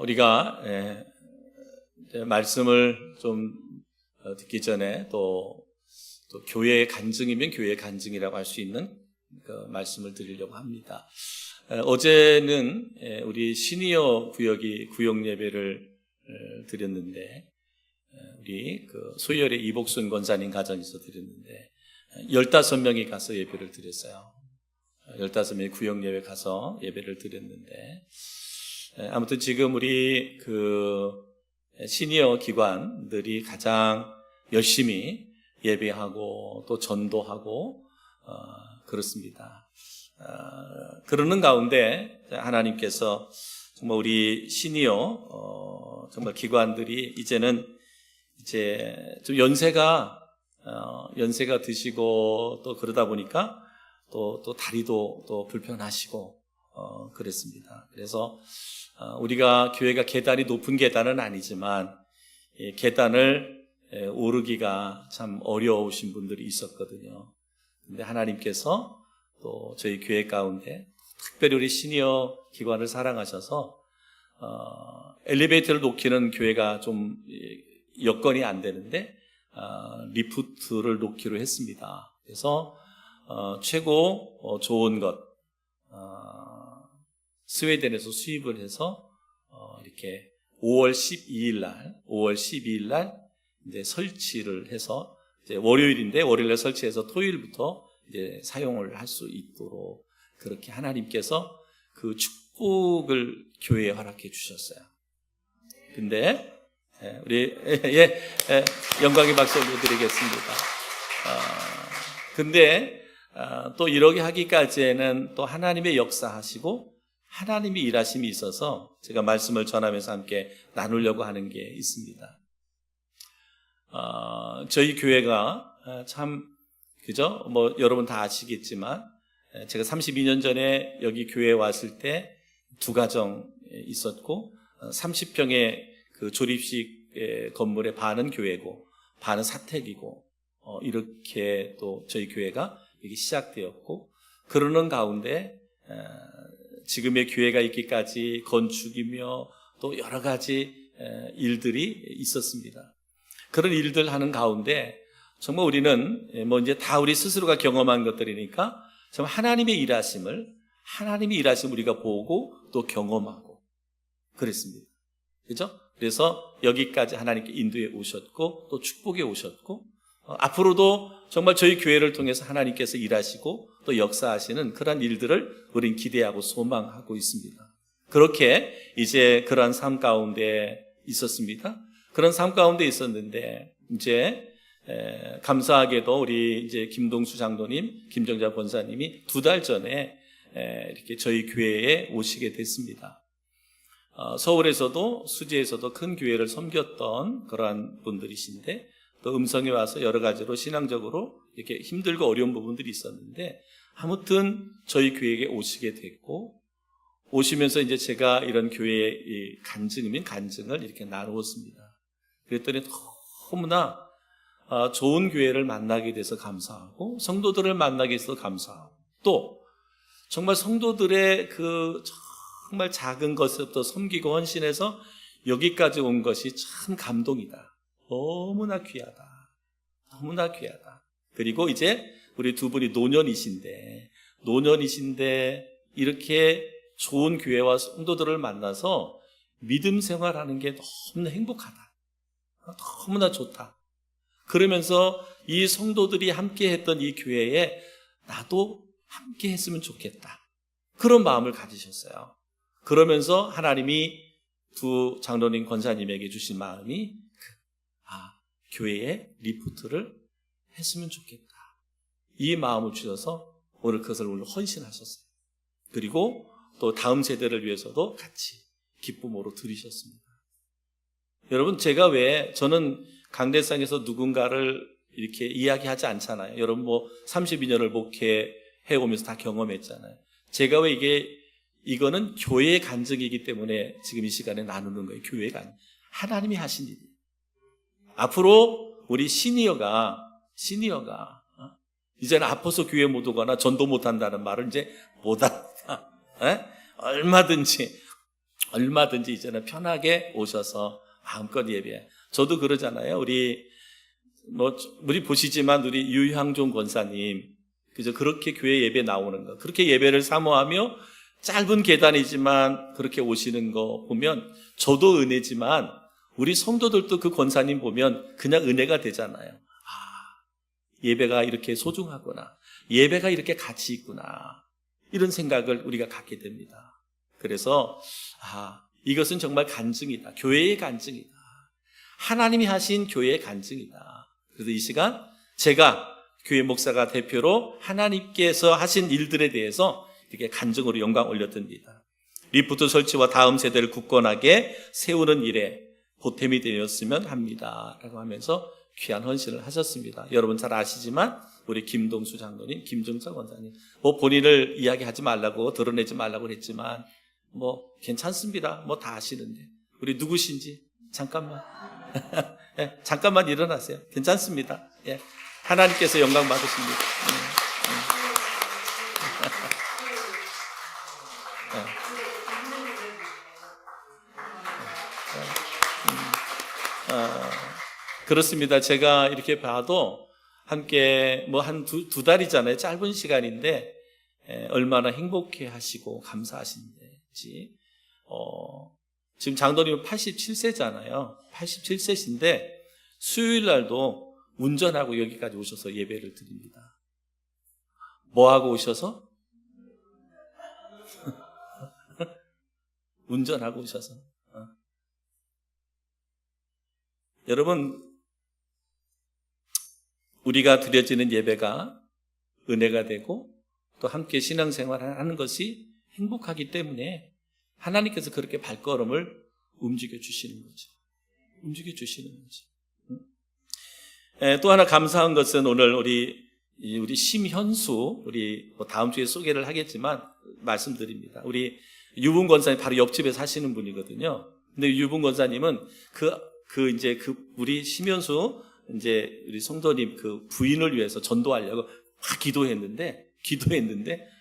우리가 이제 말씀을 좀 듣기 전에 또 교회의 간증이면 교회의 간증이라고 할 수 있는 그 말씀을 드리려고 합니다. 어제는 우리 시니어 구역 예배를 드렸는데, 우리 그 소열의 이복순 권사님 가정에서 드렸는데 15명이 가서 예배를 드렸어요. 15명이 구역 예배 가서 예배를 드렸는데, 아무튼 지금 우리 그 시니어 기관들이 가장 열심히 예배하고 또 전도하고 그렇습니다. 그러는 가운데 하나님께서 정말 우리 시니어 정말 기관들이 이제는 이제 좀 연세가 드시고 또 그러다 보니까 또 다리도 또 불편하시고 그랬습니다. 그래서 우리가 교회가 계단이 높은 계단은 아니지만 이 계단을 오르기가 참 어려우신 분들이 있었거든요. 근데 하나님께서 또 저희 교회 가운데 특별히 우리 시니어 기관을 사랑하셔서 엘리베이터를 놓기는 교회가 좀 여건이 안 되는데 리프트를 놓기로 했습니다. 그래서 최고 좋은 것 스웨덴에서 수입을 해서 이렇게 5월 12일 날 이제 설치를 해서 이제 월요일날 설치해서 토요일부터 이제 사용을 할 수 있도록 그렇게 하나님께서 그 축복을 교회에 허락해 주셨어요. 근데 우리 영광의 박수 올려드리겠습니다. 근데 또 이렇게 하기까지에는 또 하나님의 역사하시고 하나님의 일하심이 있어서 제가 말씀을 전하면서 함께 나누려고 하는 게 있습니다. 저희 교회가 참 그죠? 뭐 여러분 다 아시겠지만 제가 32년 전에 여기 교회에 왔을 때 두 가정 있었고 30평의 그 조립식 건물의 반은 교회고 반은 사택이고 이렇게 또 저희 교회가 여기 시작되었고, 그러는 가운데 지금의 교회가 있기까지 건축이며 또 여러 가지 일들이 있었습니다. 그런 일들 하는 가운데 정말 우리는 뭐 이제 다 우리 스스로가 경험한 것들이니까 정말 하나님의 일하심을 우리가 보고 또 경험하고 그랬습니다. 그죠? 그래서 여기까지 하나님께 인도해 오셨고 또 축복해 오셨고, 앞으로도 정말 저희 교회를 통해서 하나님께서 일하시고 또 역사하시는 그런 일들을 우린 기대하고 소망하고 있습니다. 그렇게 이제 그런 삶 가운데 있었습니다. 그런 삶 가운데 있었는데 이제 감사하게도 우리 이제 김동수 장로님, 김정자 권사님이 2달 전에 이렇게 저희 교회에 오시게 됐습니다. 서울에서도 수지에서도 큰 교회를 섬겼던 그러한 분들이신데 또 음성에 와서 여러 가지로 신앙적으로 이렇게 힘들고 어려운 부분들이 있었는데 아무튼 저희 교회에 오시게 됐고, 오시면서 이제 제가 이런 교회의 간증을 이렇게 나누었습니다. 그랬더니 너무나 좋은 교회를 만나게 돼서 감사하고 성도들을 만나게 돼서 감사하고 또 정말 성도들의 그 정말 작은 것부터 섬기고 헌신해서 여기까지 온 것이 참 감동이다. 너무나 귀하다. 그리고 이제 우리 두 분이 노년이신데 이렇게 좋은 교회와 성도들을 만나서 믿음 생활하는 게 너무나 행복하다. 너무나 좋다. 그러면서 이 성도들이 함께 했던 이 교회에 나도 함께 했으면 좋겠다. 그런 마음을 가지셨어요. 그러면서 하나님이 두 장로님 권사님에게 주신 마음이 교회에 리프트를 했으면 좋겠다. 이 마음을 주셔서 오늘 그것을 헌신하셨어요. 그리고 또 다음 세대를 위해서도 같이 기쁨으로 드리셨습니다. 여러분, 저는 강대상에서 누군가를 이렇게 이야기하지 않잖아요. 여러분 뭐 32년을 목회해 오면서 다 경험했잖아요. 제가 왜 이거는 교회의 간증이기 때문에 지금 이 시간에 나누는 거예요. 교회의 간증. 하나님이 하신 일이에요. 앞으로 우리 시니어가 이제는 아파서 교회 못 오거나 전도 못 한다는 말을 이제 못 한다. 얼마든지 얼마든지 이제는 편하게 오셔서 마음껏 예배. 저도 그러잖아요. 우리 보시지만 우리 유향종 권사님, 그저 그렇게 교회 예배 나오는 거, 그렇게 예배를 사모하며 짧은 계단이지만 그렇게 오시는 거 보면 저도 은혜지만 우리 성도들도 그 권사님 보면 그냥 은혜가 되잖아요. 예배가 이렇게 소중하구나. 예배가 이렇게 가치 있구나. 이런 생각을 우리가 갖게 됩니다. 그래서 이것은 정말 간증이다. 교회의 간증이다. 하나님이 하신 교회의 간증이다. 그래서 이 시간 제가 교회 목사가 대표로 하나님께서 하신 일들에 대해서 이렇게 간증으로 영광 올려드립니다. 리프트 설치와 다음 세대를 굳건하게 세우는 일에 보탬이 되었으면 합니다. 라고 하면서 귀한 헌신을 하셨습니다. 여러분 잘 아시지만 우리 김동수 장로님, 김정석 원사님 본인을 이야기하지 말라고 드러내지 말라고 했지만 괜찮습니다. 다 아시는데 우리 누구신지 잠깐만 잠깐만 일어나세요. 괜찮습니다. 하나님께서 영광 받으십니다. 그렇습니다. 제가 이렇게 봐도 함께 한 두 달이잖아요. 짧은 시간인데 얼마나 행복해 하시고 감사하신지. 지금 장로님은 87세잖아요. 87세신데 수요일 날도 운전하고 여기까지 오셔서 예배를 드립니다. 뭐 하고 오셔서? 운전하고 오셔서. 여러분, 우리가 드려지는 예배가 은혜가 되고 또 함께 신앙생활을 하는 것이 행복하기 때문에 하나님께서 그렇게 발걸음을 움직여 주시는 거죠. 움직여 주시는 거죠. 또 하나 감사한 것은 오늘 우리 심현수, 우리 다음 주에 소개를 하겠지만 말씀드립니다. 우리 유분 권사님 바로 옆집에 사시는 분이거든요. 근데 유분 권사님은 우리 심현수 우리 성도님 그 부인을 위해서 전도하려고 막 기도했는데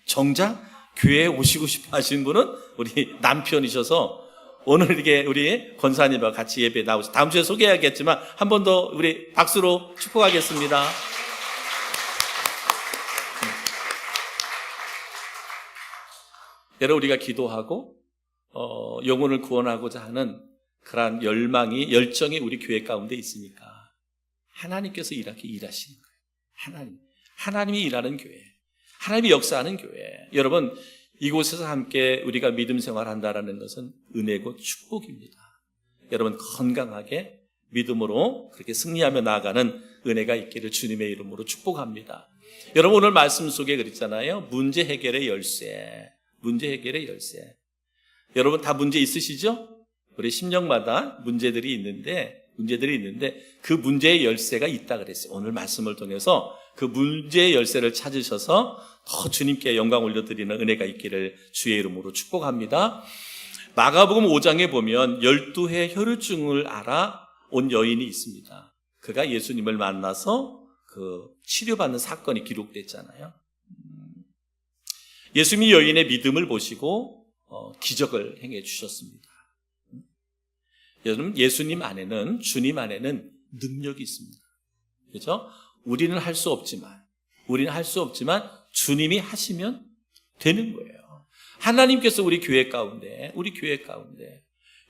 정작 교회에 오시고 싶어 하시는 분은 우리 남편이셔서 오늘 이렇게 우리 권사님과 같이 예배 나오셔서 다음 주에 소개하겠지만 한 번 더 우리 박수로 축복하겠습니다. 여러분 우리가 기도하고 영혼을 구원하고자 하는 그러한 열정이 우리 교회 가운데 있으니까 하나님께서 이렇게 일하시는 거예요. 하나님이 일하는 교회, 하나님이 역사하는 교회. 여러분 이곳에서 함께 우리가 믿음 생활한다라는 것은 은혜고 축복입니다. 여러분 건강하게 믿음으로 그렇게 승리하며 나아가는 은혜가 있기를 주님의 이름으로 축복합니다. 여러분 오늘 말씀 속에 그랬잖아요. 문제 해결의 열쇠. 여러분 다 문제 있으시죠? 우리 심령마다 문제들이 있는데 그 문제의 열쇠가 있다 그랬어요. 오늘 말씀을 통해서 그 문제의 열쇠를 찾으셔서 더 주님께 영광 올려드리는 은혜가 있기를 주의 이름으로 축복합니다. 마가복음 5장에 보면 12해 혈루증을 알아온 여인이 있습니다. 그가 예수님을 만나서 그 치료받는 사건이 기록됐잖아요. 예수님이 여인의 믿음을 보시고 기적을 행해 주셨습니다. 여러분 예수님 안에는 주님 안에는 능력이 있습니다. 그렇죠? 우리는 할 수 없지만 주님이 하시면 되는 거예요. 하나님께서 우리 교회 가운데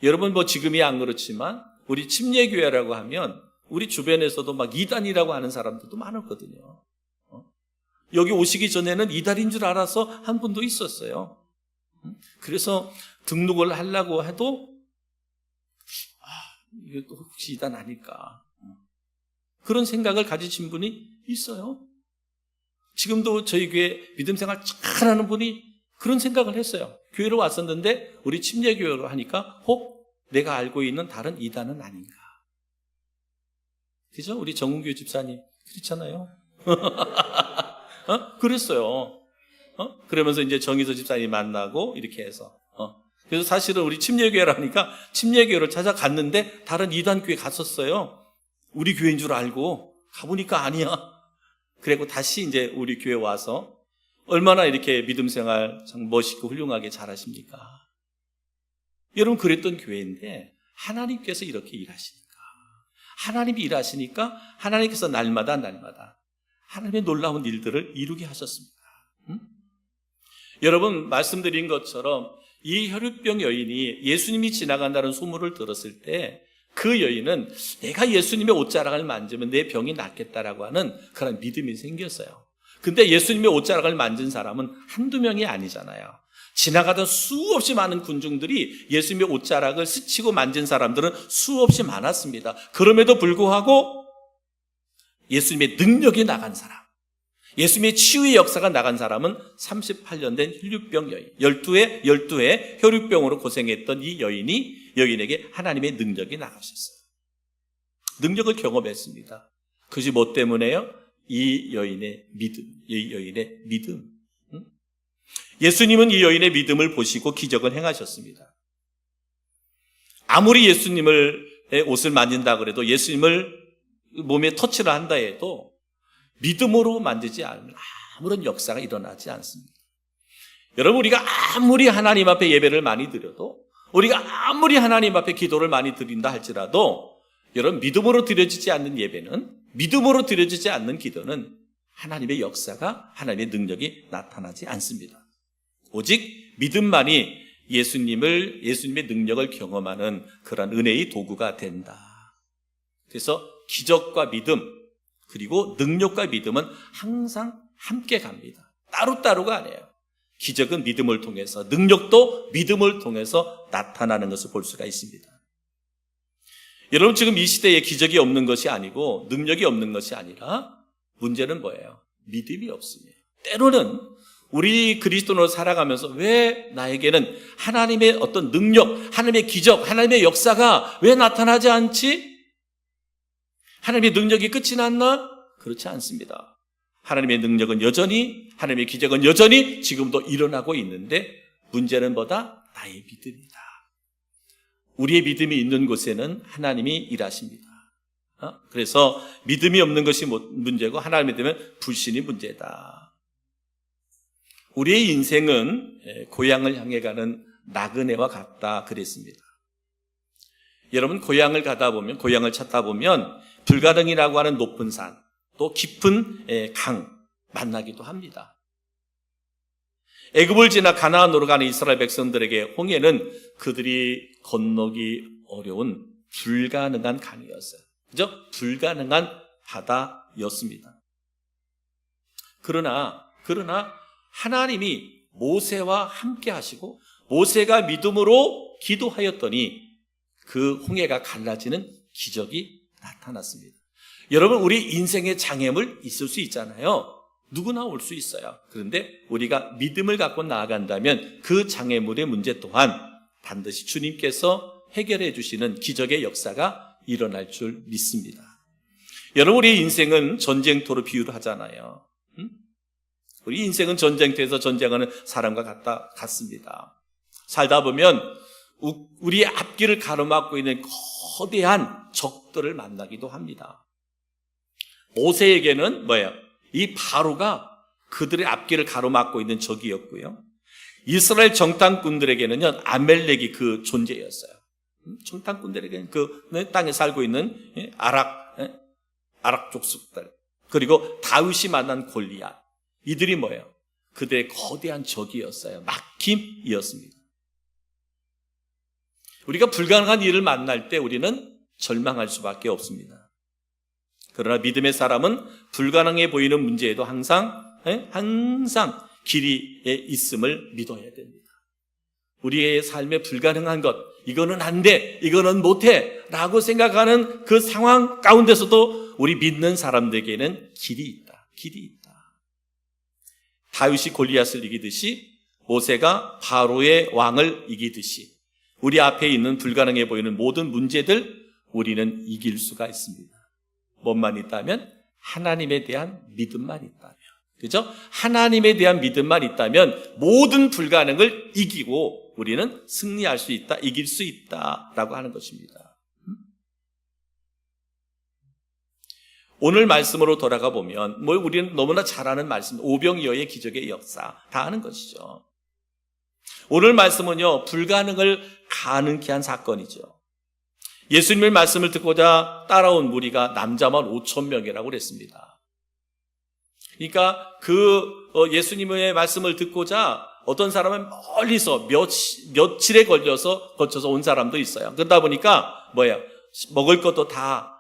여러분 지금이 안 그렇지만 우리 침례교회라고 하면 우리 주변에서도 막 이단이라고 하는 사람들도 많았거든요. 여기 오시기 전에는 이단인 줄 알아서 한 분도 있었어요. 그래서 등록을 하려고 해도 이게 또 혹시 이단 아닐까 그런 생각을 가지신 분이 있어요. 지금도 저희 교회 믿음 생활 잘하는 분이 그런 생각을 했어요. 교회로 왔었는데 우리 침례교회로 하니까 혹 내가 알고 있는 다른 이단은 아닌가. 그죠? 우리 정은교 집사님 그렇잖아요. 그랬어요. 그러면서 이제 정의서 집사님 만나고 이렇게 해서 그래서 사실은 우리 침례교회라니까 침례교회를 찾아갔는데 다른 이단 교회 갔었어요. 우리 교회인 줄 알고 가보니까 아니야. 그리고 다시 이제 우리 교회 와서 얼마나 이렇게 믿음 생활 참 멋있고 훌륭하게 잘하십니까? 여러분 그랬던 교회인데 하나님께서 이렇게 일하시니까, 하나님이 일하시니까 하나님께서 날마다 하나님의 놀라운 일들을 이루게 하셨습니다. 여러분 말씀드린 것처럼 이 혈유병 여인이 예수님이 지나간다는 소문을 들었을 때 그 여인은 내가 예수님의 옷자락을 만지면 내 병이 낫겠다라고 하는 그런 믿음이 생겼어요. 근데 예수님의 옷자락을 만진 사람은 한두 명이 아니잖아요. 지나가던 수없이 많은 군중들이 예수님의 옷자락을 스치고 만진 사람들은 수없이 많았습니다. 그럼에도 불구하고 예수님의 능력이 나간 사람, 예수님의 치유의 역사가 나간 사람은 38년 된 혈유병 여인, 12회 혈유병으로 고생했던 이 여인에게 하나님의 능력이 나가셨어요. 능력을 경험했습니다. 그것이 뭐 때문에요? 이 여인의 믿음. 예수님은 이 여인의 믿음을 보시고 기적을 행하셨습니다. 아무리 예수님의 옷을 만진다 그래도, 예수님을 몸에 터치를 한다 해도 믿음으로 만지지 않으면 아무런 역사가 일어나지 않습니다. 여러분, 우리가 아무리 하나님 앞에 예배를 많이 드려도, 우리가 아무리 하나님 앞에 기도를 많이 드린다 할지라도, 여러분 믿음으로 드려지지 않는 예배는, 믿음으로 드려지지 않는 기도는 하나님의 역사가, 하나님의 능력이 나타나지 않습니다. 오직 믿음만이 예수님의 능력을 경험하는 그런 은혜의 도구가 된다. 그래서 기적과 믿음, 그리고 능력과 믿음은 항상 함께 갑니다. 따로따로가 아니에요. 기적은 믿음을 통해서, 능력도 믿음을 통해서 나타나는 것을 볼 수가 있습니다. 여러분, 지금 이 시대에 기적이 없는 것이 아니고 능력이 없는 것이 아니라 문제는 뭐예요? 믿음이 없습니다. 때로는 우리 그리스도인으로 살아가면서 왜 나에게는 하나님의 어떤 능력, 하나님의 기적, 하나님의 역사가 왜 나타나지 않지? 하나님의 능력이 끝이 났나? 그렇지 않습니다. 하나님의 능력은 여전히, 하나님의 기적은 여전히 지금도 일어나고 있는데, 문제는 뭐다? 나의 믿음이다. 우리의 믿음이 있는 곳에는 하나님이 일하십니다. 그래서 믿음이 없는 것이 문제고, 하나님의 믿으면 불신이 문제다. 우리의 인생은 고향을 향해 가는 나그네와 같다 그랬습니다. 여러분, 고향을 찾다 보면 불가능이라고 하는 높은 산, 또 깊은 강 만나기도 합니다. 애굽을 지나 가나안으로 가는 이스라엘 백성들에게 홍해는 그들이 건너기 어려운 불가능한 강이었어요. 그죠? 불가능한 바다였습니다. 그러나 하나님이 모세와 함께 하시고, 모세가 믿음으로 기도하였더니 그 홍해가 갈라지는 기적이 나타났습니다. 여러분, 우리 인생에 장애물 있을 수 있잖아요. 누구나 올 수 있어요. 그런데 우리가 믿음을 갖고 나아간다면 그 장애물의 문제 또한 반드시 주님께서 해결해 주시는 기적의 역사가 일어날 줄 믿습니다. 여러분, 우리 인생은 전쟁터로 비유를 하잖아요. 우리 인생은 전쟁터에서 전쟁하는 사람과 같습니다. 살다 보면 우리의 앞길을 가로막고 있는 거대한 적들을 만나기도 합니다. 모세에게는 뭐예요? 이 바로가 그들의 앞길을 가로막고 있는 적이었고요. 이스라엘 정탐꾼들에게는요, 아멜렉이 그 존재였어요. 정탐꾼들에게는 그 땅에 살고 있는 아락 족속들, 그리고 다윗이 만난 골리앗, 이들이 뭐예요? 그들의 거대한 적이었어요. 막힘이었습니다. 우리가 불가능한 일을 만날 때 우리는 절망할 수밖에 없습니다. 그러나 믿음의 사람은 불가능해 보이는 문제에도 항상 길이 있음을 믿어야 됩니다. 우리의 삶에 불가능한 것, 이거는 안 돼, 이거는 못해 라고 생각하는 그 상황 가운데서도 우리 믿는 사람들에게는 길이 있다. 다윗이 골리앗을 이기듯이, 모세가 바로의 왕을 이기듯이 우리 앞에 있는 불가능해 보이는 모든 문제들 우리는 이길 수가 있습니다. 뭐만 있다면? 하나님에 대한 믿음만 있다면. 그죠? 하나님에 대한 믿음만 있다면 모든 불가능을 이기고 우리는 승리할 수 있다, 이길 수 있다라고 하는 것입니다. 오늘 말씀으로 돌아가 보면 우리는 너무나 잘 아는 말씀, 오병이어의 기적의 역사 다 아는 것이죠. 오늘 말씀은요, 불가능을 가능케 한 사건이죠. 예수님의 말씀을 듣고자 따라온 무리가 남자만 5,000명이라고 그랬습니다. 그러니까 예수님의 말씀을 듣고자 어떤 사람은 멀리서 며칠에 거쳐서 온 사람도 있어요. 그러다 보니까 먹을 것도 다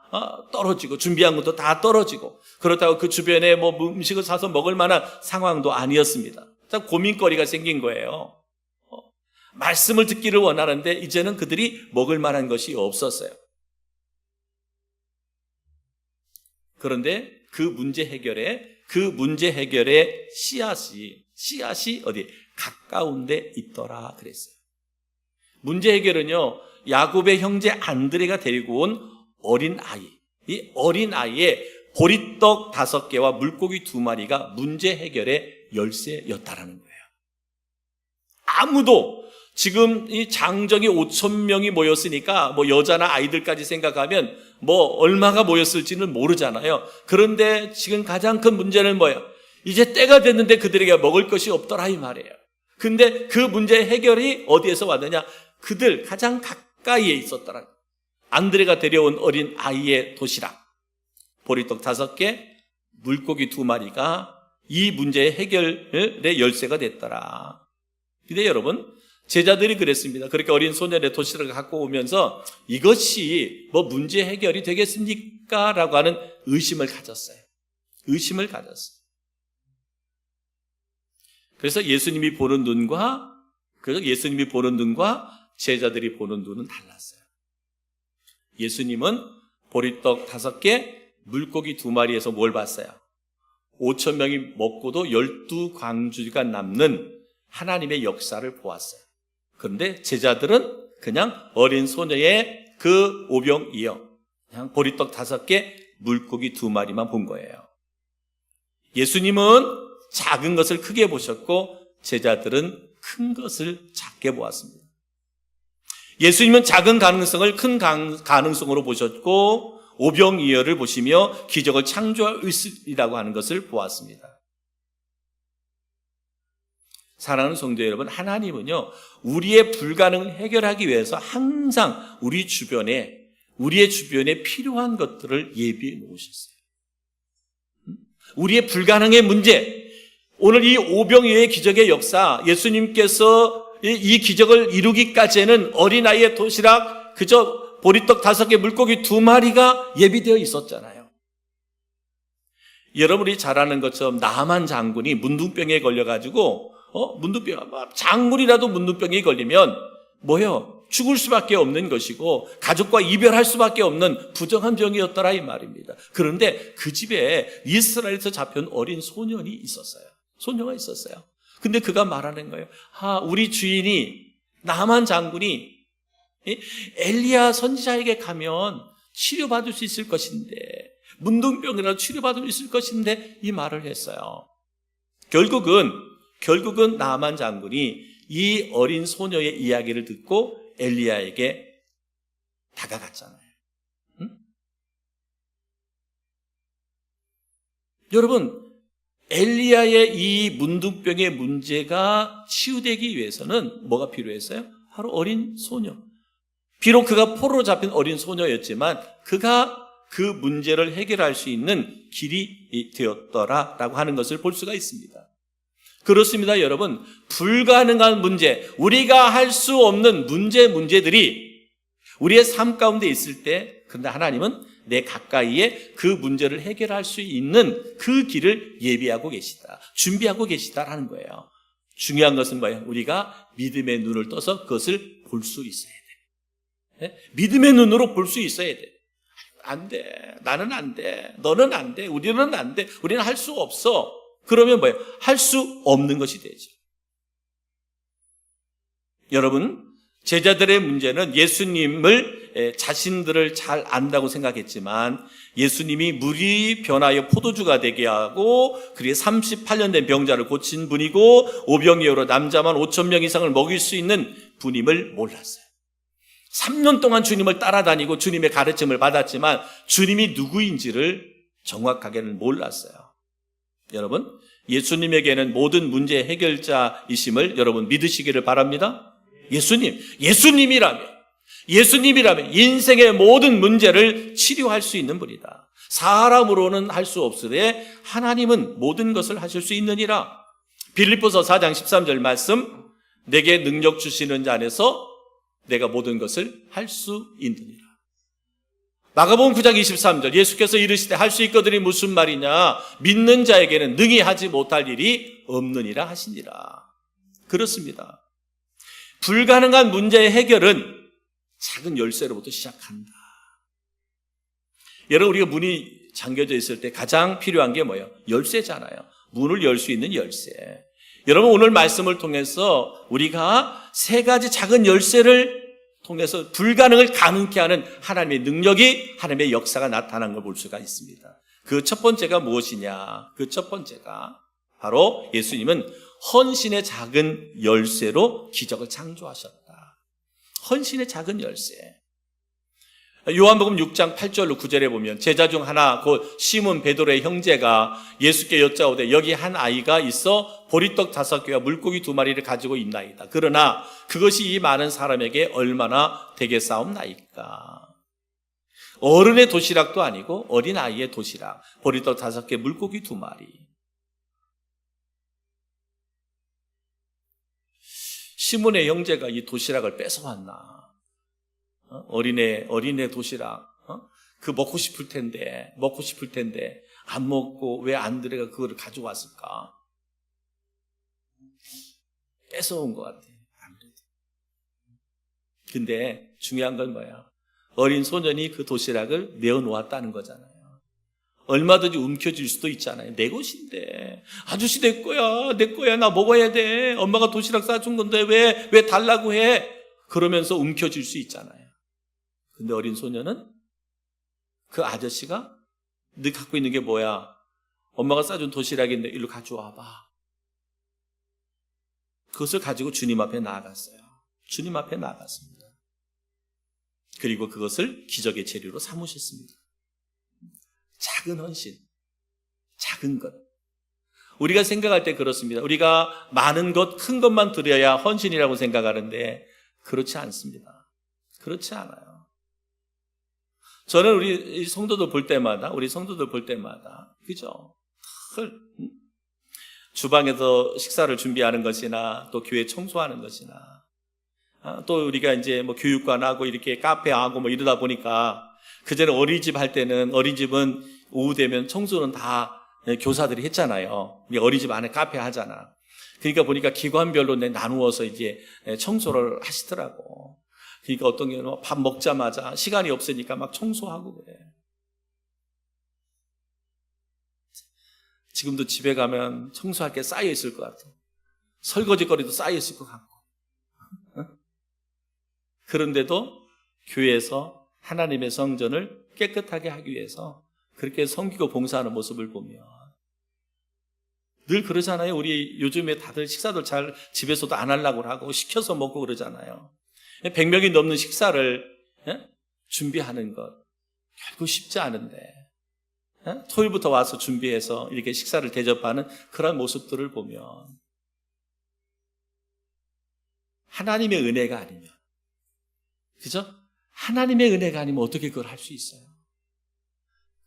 떨어지고 준비한 것도 다 떨어지고, 그렇다고 그 주변에 음식을 사서 먹을 만한 상황도 아니었습니다. 참 고민거리가 생긴 거예요. 말씀을 듣기를 원하는데 이제는 그들이 먹을 만한 것이 없었어요. 그런데 그 문제 해결의 씨앗이 어디 가까운 데 있더라 그랬어요. 문제 해결은요, 야곱의 형제 안드레가 데리고 온 어린아이, 이 어린아이의 보리떡 5개와 물고기 2마리가 문제 해결의 열쇠였다라는 거예요. 아무도 지금 이 장정이 5,000명이 모였으니까 여자나 아이들까지 생각하면 얼마가 모였을지는 모르잖아요. 그런데 지금 가장 큰 문제는 뭐예요? 이제 때가 됐는데 그들에게 먹을 것이 없더라 이 말이에요. 근데 그 문제 해결이 어디에서 왔느냐? 그들 가장 가까이에 있었더라. 안드레가 데려온 어린 아이의 도시락, 보리떡 5개, 물고기 2마리가 이 문제의 해결의 열쇠가 됐더라. 근데 여러분, 제자들이 그랬습니다. 그렇게 어린 소년의 도시락을 갖고 오면서 이것이 문제 해결이 되겠습니까? 라고 하는 의심을 가졌어요. 그래서 예수님이 보는 눈과 제자들이 보는 눈은 달랐어요. 예수님은 보리떡 5개, 물고기 2마리에서 뭘 봤어요? 5,000명이 먹고도 12광주가 남는 하나님의 역사를 보았어요. 그런데 제자들은 그냥 어린 소녀의 그 오병이어, 그냥 보리떡 5개, 물고기 2마리만 본 거예요. 예수님은 작은 것을 크게 보셨고 제자들은 큰 것을 작게 보았습니다. 예수님은 작은 가능성을 큰 가능성으로 보셨고 오병이어를 보시며 기적을 창조할 의식이라고 하는 것을 보았습니다. 사랑하는 성도 여러분, 하나님은요, 우리의 불가능을 해결하기 위해서 항상 우리의 주변에 필요한 것들을 예비해 놓으셨어요. 우리의 불가능의 문제, 오늘 이 오병이어의 기적의 역사, 예수님께서 이 기적을 이루기까지는 어린아이의 도시락, 그저 보리떡 5개, 물고기 2마리가 예비되어 있었잖아요. 여러분이 잘 아는 것처럼 나만 장군이 문둥병에 걸려가지고 장군이라도 문둥병이 걸리면 죽을 수밖에 없는 것이고 가족과 이별할 수밖에 없는 부정한 병이었더라 이 말입니다. 그런데 그 집에 이스라엘에서 잡혀온 어린 소녀가 있었어요. 근데 그가 말하는 거예요. 우리 주인이, 나만 장군이 엘리야 선지자에게 가면 치료받을 수 있을 것인데, 문둥병이라도 치료받을 수 있을 것인데, 이 말을 했어요. 결국은 나만 장군이 이 어린 소녀의 이야기를 듣고 엘리야에게 다가갔잖아요. 여러분, 엘리야의 이 문둥병의 문제가 치유되기 위해서는 뭐가 필요했어요? 바로 어린 소녀. 비록 그가 포로로 잡힌 어린 소녀였지만 그가 그 문제를 해결할 수 있는 길이 되었더라라고 하는 것을 볼 수가 있습니다. 그렇습니다, 여러분. 불가능한 문제, 우리가 할 수 없는 문제들이 우리의 삶 가운데 있을 때, 그런데 하나님은 내 가까이에 그 문제를 해결할 수 있는 그 길을 예비하고 계시다, 준비하고 계시다라는 거예요. 중요한 것은 뭐예요? 우리가 믿음의 눈을 떠서 그것을 볼 수 있어야 돼. 믿음의 눈으로 볼 수 있어야 돼. 안 돼. 나는 안 돼. 너는 안 돼. 우리는 안 돼. 우리는 할 수 없어. 그러면 뭐예요? 할 수 없는 것이 되죠. 여러분, 제자들의 문제는 예수님을 자신들을 잘 안다고 생각했지만 예수님이 물이 변하여 포도주가 되게 하고 그리고 38년 된 병자를 고친 분이고 오병이어로 남자만 5,000명 이상을 먹일 수 있는 분임을 몰랐어요. 3년 동안 주님을 따라다니고 주님의 가르침을 받았지만 주님이 누구인지를 정확하게는 몰랐어요. 여러분, 예수님에게는 모든 문제 해결자이심을 여러분 믿으시기를 바랍니다. 예수님이라면 인생의 모든 문제를 치료할 수 있는 분이다. 사람으로는 할 수 없으되 하나님은 모든 것을 하실 수 있느니라. 빌립보서 4장 13절 말씀, 내게 능력 주시는 자 안에서 내가 모든 것을 할 수 있느니라. 마가복음 9장 23절, 예수께서 이르시되 할 수 있거든이 무슨 말이냐, 믿는 자에게는 능히 하지 못할 일이 없느니라 하시니라. 그렇습니다. 불가능한 문제의 해결은 작은 열쇠로부터 시작한다. 여러분, 우리가 문이 잠겨져 있을 때 가장 필요한 게 뭐예요? 열쇠잖아요. 문을 열 수 있는 열쇠. 여러분, 오늘 말씀을 통해서 우리가 세 가지 작은 열쇠를 통해서 불가능을 가능케 하는 하나님의 능력이, 하나님의 역사가 나타난 걸 볼 수가 있습니다. 그 첫 번째가 무엇이냐? 그 첫 번째가 바로 예수님은 헌신의 작은 열쇠로 기적을 창조하셨다. 헌신의 작은 열쇠. 요한복음 6장 8절로 9절에 보면 제자 중 하나 곧 시몬 베드로의 형제가 예수께 여짜오되 여기 한 아이가 있어 보리떡 5개와 물고기 2마리를 가지고 있나이다. 그러나 그것이 이 많은 사람에게 얼마나 되겠사옵나이까. 어른의 도시락도 아니고 어린 아이의 도시락, 보리떡 5개, 물고기 2마리. 시몬의 형제가 이 도시락을 뺏어왔나? 어린애 도시락, 그 먹고 싶을 텐데 안 먹고 왜 안드레가 그거를 가져왔을까? 뺏어온 것 같아. 아무래도. 근데 중요한 건 뭐야? 어린 소년이 그 도시락을 내어놓았다는 거잖아요. 얼마든지 움켜쥘 수도 있잖아요. 내 것인데, 아저씨 내 거야, 나 먹어야 돼. 엄마가 도시락 싸준 건데 왜 달라고 해? 그러면서 움켜쥘 수 있잖아요. 근데 어린 소년은 그 아저씨가 너 갖고 있는 게 뭐야? 엄마가 싸준 도시락인데 일로 가져와봐. 그것을 가지고 주님 앞에 나아갔어요. 주님 앞에 나아갔습니다. 그리고 그것을 기적의 재료로 삼으셨습니다. 작은 헌신, 작은 것. 우리가 생각할 때 그렇습니다. 우리가 많은 것, 큰 것만 드려야 헌신이라고 생각하는데 그렇지 않습니다. 그렇지 않아요. 저는 우리 성도들 볼 때마다, 그죠? 주방에서 식사를 준비하는 것이나 또 교회 청소하는 것이나 또 우리가 이제 뭐 교육관하고 이렇게 카페하고 뭐 이러다 보니까 그전에 어린이집 할 때는 어린이집은 오후 되면 청소는 다 교사들이 했잖아요. 우리 어린이집 안에 카페 하잖아. 그러니까 보니까 기관별로 나누어서 이제 청소를 하시더라고. 그러니까 어떤 경우는 밥 먹자마자 시간이 없으니까 막 청소하고 그래. 지금도 집에 가면 청소할 게 쌓여 있을 것 같아. 설거지거리도 쌓여 있을 것 같고. 그런데도 교회에서 하나님의 성전을 깨끗하게 하기 위해서 그렇게 섬기고 봉사하는 모습을 보면 늘 그러잖아요. 우리 요즘에 다들 식사도 잘 집에서도 안 하려고 하고 시켜서 먹고 그러잖아요. 100명이 넘는 식사를 준비하는 것 결국 쉽지 않은데 토요일부터 와서 준비해서 이렇게 식사를 대접하는 그런 모습들을 보면 하나님의 은혜가 아니면, 그죠? 하나님의 은혜가 아니면 어떻게 그걸 할 수 있어요?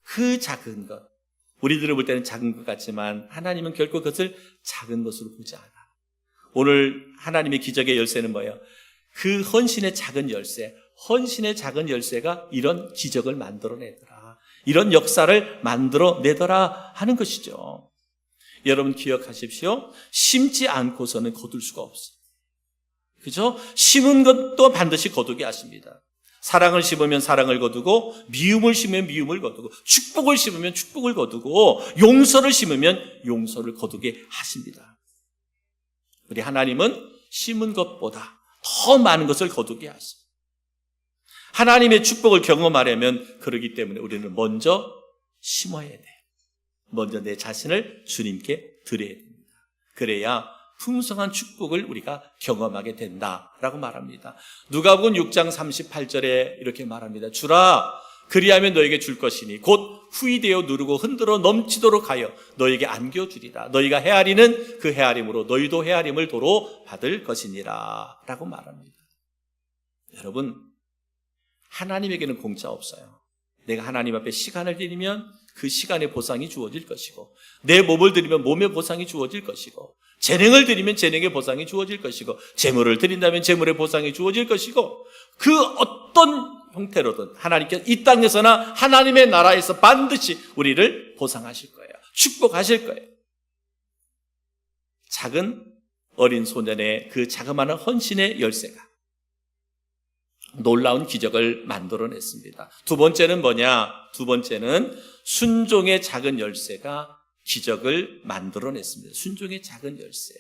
그 작은 것, 우리들을 볼 때는 작은 것 같지만 하나님은 결코 그것을 작은 것으로 보지 않아. 오늘 하나님의 기적의 열쇠는 뭐예요? 그 헌신의 작은 열쇠, 헌신의 작은 열쇠가 이런 기적을 만들어내더라, 이런 역사를 만들어내더라 하는 것이죠. 여러분 기억하십시오. 심지 않고서는 거둘 수가 없어요. 그죠? 심은 것도 반드시 거두게 하십니다. 사랑을 심으면 사랑을 거두고, 미움을 심으면 미움을 거두고, 축복을 심으면 축복을 거두고, 용서를 심으면 용서를 거두게 하십니다. 우리 하나님은 심은 것보다 더 많은 것을 거두게 하십니다. 하나님의 축복을 경험하려면 그러기 때문에 우리는 먼저 심어야 돼. 먼저 내 자신을 주님께 드려야 됩니다. 그래야 풍성한 축복을 우리가 경험하게 된다라고 말합니다. 누가복음 6장 38절에 이렇게 말합니다. 주라, 그리하면 너에게 줄 것이니 곧 후이되어 누르고 흔들어 넘치도록 하여 너에게 안겨주리라. 너희가 헤아리는 그 헤아림으로 너희도 헤아림을 도로 받을 것이니라 라고 말합니다. 여러분, 하나님에게는 공짜 없어요. 내가 하나님 앞에 시간을 드리면 그 시간의 보상이 주어질 것이고, 내 몸을 드리면 몸의 보상이 주어질 것이고, 재능을 드리면 재능의 보상이 주어질 것이고, 재물을 드린다면 재물의 보상이 주어질 것이고, 그 어떤 형태로든 하나님께서 이 땅에서나 하나님의 나라에서 반드시 우리를 보상하실 거예요. 축복하실 거예요. 작은 어린 소년의 그 자그마한 헌신의 열쇠가 놀라운 기적을 만들어냈습니다. 두 번째는 뭐냐? 두 번째는 순종의 작은 열쇠가 기적을 만들어냈습니다. 순종의 작은 열쇠.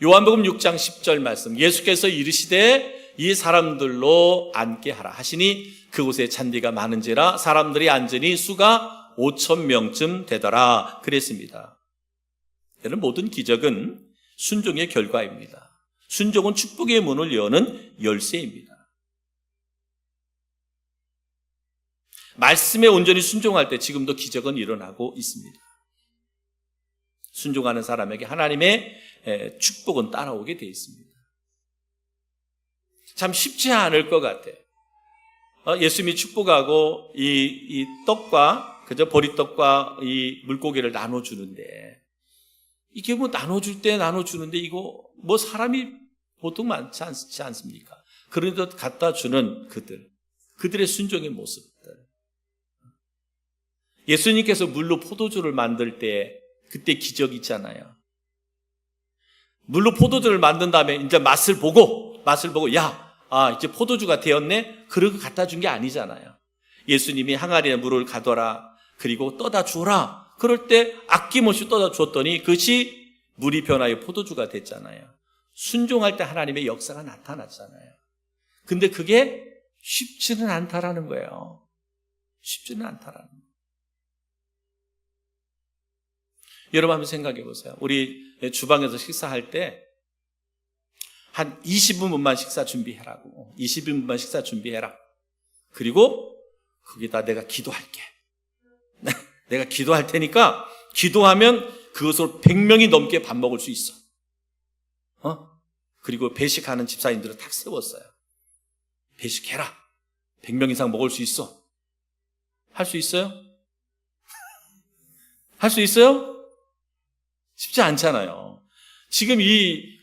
요한복음 6장 10절 말씀, 예수께서 이르시되 이 사람들로 앉게 하라 하시니 그곳에 잔디가 많은지라 사람들이 앉으니 수가 5,000명쯤 되더라 그랬습니다. 여러분, 모든 기적은 순종의 결과입니다. 순종은 축복의 문을 여는 열쇠입니다. 말씀에 온전히 순종할 때 지금도 기적은 일어나고 있습니다. 순종하는 사람에게 하나님의 축복은 따라오게 되어 있습니다. 참 쉽지 않을 것 같아요. 예수님이 축복하고 이 떡과 그저 보리떡과 이 물고기를 나눠주는데, 이게 뭐 나눠줄 때 나눠주는데 이거 뭐 사람이 보통 많지 않지 않습니까? 그런데도 갖다 주는 그들의 순종의 모습들. 예수님께서 물로 포도주를 만들 때 그때 기적이 있잖아요. 물로 포도주를 만든 다음에 이제 맛을 보고 이제 포도주가 되었네? 그러고 갖다 준 게 아니잖아요. 예수님이 항아리에 물을 가둬라, 그리고 떠다 주어라. 그럴 때 아낌없이 떠다 주었더니 그것이 물이 변하여 포도주가 됐잖아요. 순종할 때 하나님의 역사가 나타났잖아요. 근데 그게 쉽지는 않다라는 거예요. 쉽지는 않다라는 거예요. 여러분 한번 생각해 보세요. 우리 주방에서 식사할 때 한 20분만 식사 준비해라고. 20분만 식사 준비해라. 그리고 거기다 내가 기도할게. 내가 기도할 테니까 기도하면 그것으로 100명이 넘게 밥 먹을 수 있어. 그리고 배식하는 집사님들을 탁 세웠어요. 배식해라. 100명 이상 먹을 수 있어. 할 수 있어요? 할 수 있어요? 쉽지 않잖아요. 지금 이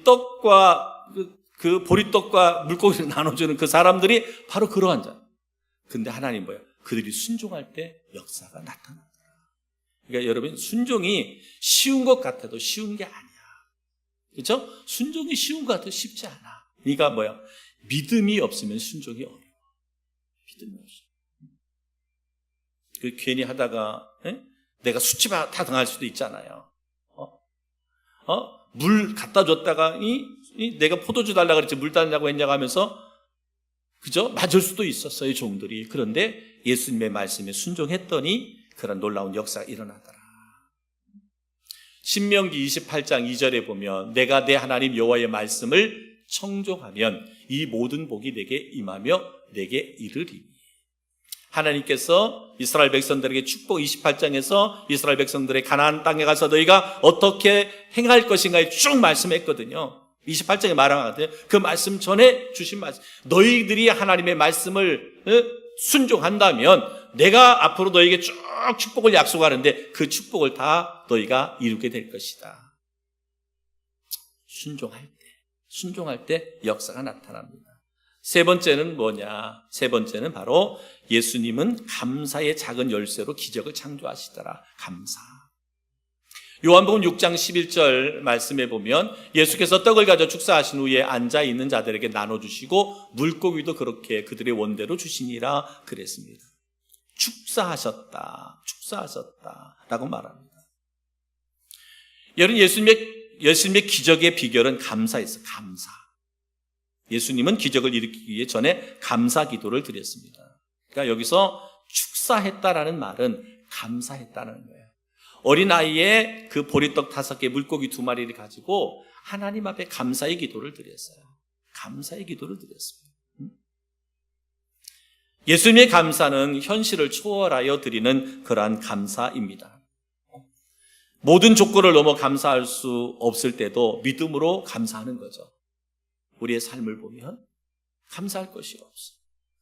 떡과 그 보리떡과 물고기를 나눠주는 그 사람들이 바로 그러한 자. 근데 하나님 뭐예요? 그들이 순종할 때 역사가 나타난다. 그러니까 여러분, 순종이 쉬운 것 같아도 쉬운 게 아니야. 그렇죠? 순종이 쉬운 것 같아도 쉽지 않아. 그러니까 뭐야? 믿음이 없으면 순종이 어려워. 믿음이 없어. 그 괜히 하다가 내가 수치바 다 당할 수도 있잖아요. 물 갖다 줬다가 내가 포도주 달라고 그랬지 물 달라고 했냐고 하면서 그죠? 맞을 수도 있었어요, 종들이. 그런데 예수님의 말씀에 순종했더니 그런 놀라운 역사가 일어나더라. 신명기 28장 2절에 보면 내가 내 하나님 여호와의 말씀을 청종하면 이 모든 복이 내게 임하며 내게 이르리니. 하나님께서 이스라엘 백성들에게 축복 28장에서 이스라엘 백성들의 가나안 땅에 가서 너희가 어떻게 행할 것인가에 쭉 말씀했거든요. 28장에 말하거든요. 그 말씀 전에 주신 말씀, 너희들이 하나님의 말씀을 순종한다면 내가 앞으로 너희에게 쭉 축복을 약속하는데 그 축복을 다 너희가 이루게 될 것이다. 순종할 때 역사가 나타납니다. 세 번째는 뭐냐? 세 번째는 바로 예수님은 감사의 작은 열쇠로 기적을 창조하시더라. 감사. 요한복음 6장 11절 말씀에 보면 예수께서 떡을 가져 축사하신 후에 앉아있는 자들에게 나눠주시고 물고기도 그렇게 그들의 원대로 주시니라 그랬습니다. 축사하셨다 라고 말합니다. 여러분, 예수님의 기적의 비결은 감사였어요. 감사. 예수님은 기적을 일으키기 위해 전에 감사 기도를 드렸습니다. 그러니까 여기서 축사했다라는 말은 감사했다는 거예요. 어린아이의 그 보리떡 5개, 물고기 2마리를 가지고 하나님 앞에 감사의 기도를 드렸어요. 감사의 기도를 드렸습니다. 예수님의 감사는 현실을 초월하여 드리는 그러한 감사입니다. 모든 조건을 넘어 감사할 수 없을 때도 믿음으로 감사하는 거죠. 우리의 삶을 보면 감사할 것이 없어.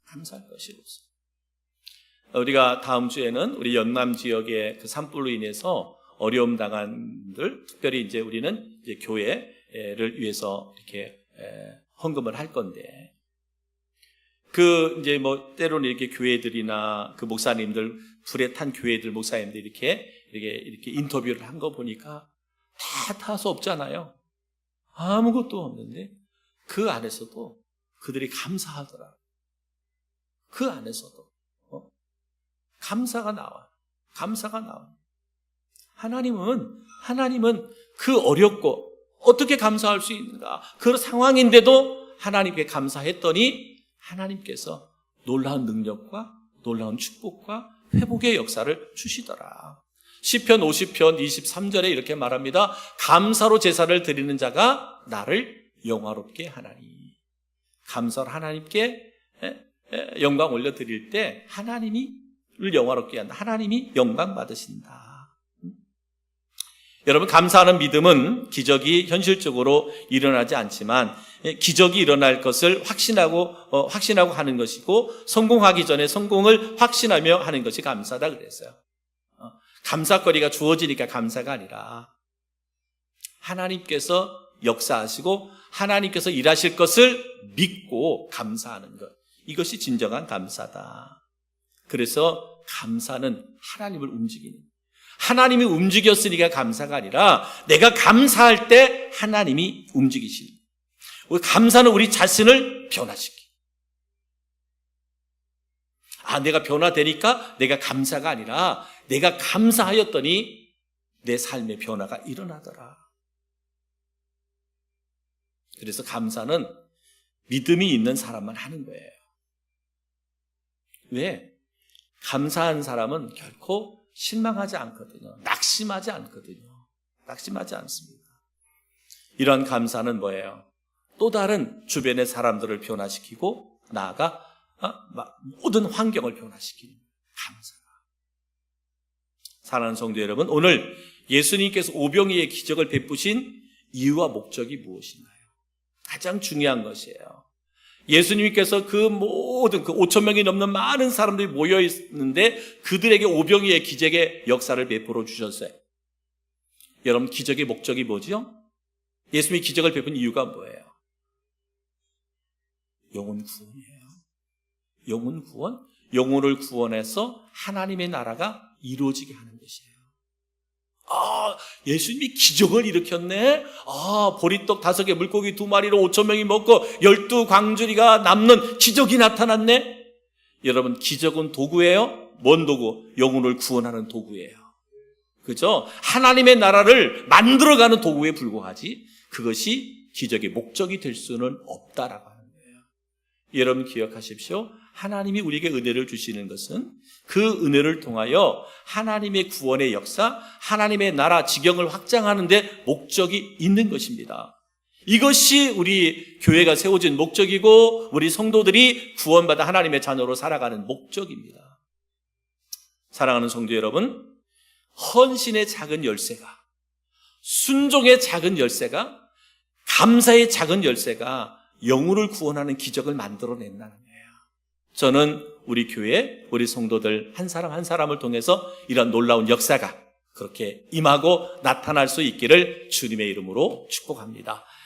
감사할 것이 없어. 우리가 다음 주에는 우리 연남 지역의 그 산불로 인해서 어려움 당한 분들, 특별히 이제 우리는 이제 교회를 위해서 이렇게 헌금을 할 건데, 이제 때로는 이렇게 교회들이나 그 목사님들, 불에 탄 교회들 목사님들 이렇게 인터뷰를 한 거 보니까 다 타서 없잖아요. 아무것도 없는데 그 안에서도 그들이 감사하더라. 그 안에서도 감사가 나와. 감사가 나와. 하나님은 그 어렵고 어떻게 감사할 수 있는가? 그 상황인데도 하나님께 감사했더니 하나님께서 놀라운 능력과 놀라운 축복과 회복의 역사를 주시더라. 시편 50편 23절에 이렇게 말합니다. 감사로 제사를 드리는 자가 나를 영화롭게 하나니. 감사로 하나님께 영광 올려드릴 때 하나님을 영화롭게 한다. 하나님이 영광 받으신다. 여러분, 감사하는 믿음은 기적이 현실적으로 일어나지 않지만 기적이 일어날 것을 확신하고 하는 것이고, 성공하기 전에 성공을 확신하며 하는 것이 감사다 그랬어요. 감사거리가 주어지니까 감사가 아니라 하나님께서 역사하시고 하나님께서 일하실 것을 믿고 감사하는 것, 이것이 진정한 감사다. 그래서 감사는 하나님을 움직이는, 하나님이 움직였으니까 감사가 아니라 내가 감사할 때 하나님이 움직이시는, 감사는 우리 자신을 변화시키. 내가 변화되니까 내가 감사가 아니라 내가 감사하였더니 내 삶의 변화가 일어나더라. 그래서 감사는 믿음이 있는 사람만 하는 거예요. 왜? 감사한 사람은 결코 실망하지 않거든요. 낙심하지 않거든요. 낙심하지 않습니다. 이러한 감사는 뭐예요? 또 다른 주변의 사람들을 변화시키고 나아가 모든 환경을 변화시키는 감사가. 사랑하는 성도 여러분, 오늘 예수님께서 오병이의 기적을 베푸신 이유와 목적이 무엇인가요? 가장 중요한 것이에요. 예수님께서 그 모든 5,000명이 넘는 많은 사람들이 모여 있는데 그들에게 오병이의 기적의 역사를 베풀어 주셨어요. 여러분, 기적의 목적이 뭐죠? 예수님이 기적을 베푼 이유가 뭐예요? 영혼 구원이에요. 영혼 구원? 영혼을 구원해서 하나님의 나라가 이루어지게 하는 것이에요. 예수님이 기적을 일으켰네. 보리떡 5개, 물고기 2마리로 5,000명이 먹고 12광주리가 남는 기적이 나타났네. 여러분, 기적은 도구예요. 뭔 도구? 영혼을 구원하는 도구예요. 그죠? 하나님의 나라를 만들어가는 도구에 불과하지 그것이 기적의 목적이 될 수는 없다라고 하는 거예요. 여러분, 기억하십시오. 하나님이 우리에게 은혜를 주시는 것은 그 은혜를 통하여 하나님의 구원의 역사, 하나님의 나라 지경을 확장하는 데 목적이 있는 것입니다. 이것이 우리 교회가 세워진 목적이고 우리 성도들이 구원받아 하나님의 자녀로 살아가는 목적입니다. 사랑하는 성도 여러분, 헌신의 작은 열쇠가, 순종의 작은 열쇠가, 감사의 작은 열쇠가 영혼을 구원하는 기적을 만들어낸다는 거예요. 저는 우리 교회, 우리 성도들 한 사람 한 사람을 통해서 이런 놀라운 역사가 그렇게 임하고 나타날 수 있기를 주님의 이름으로 축복합니다.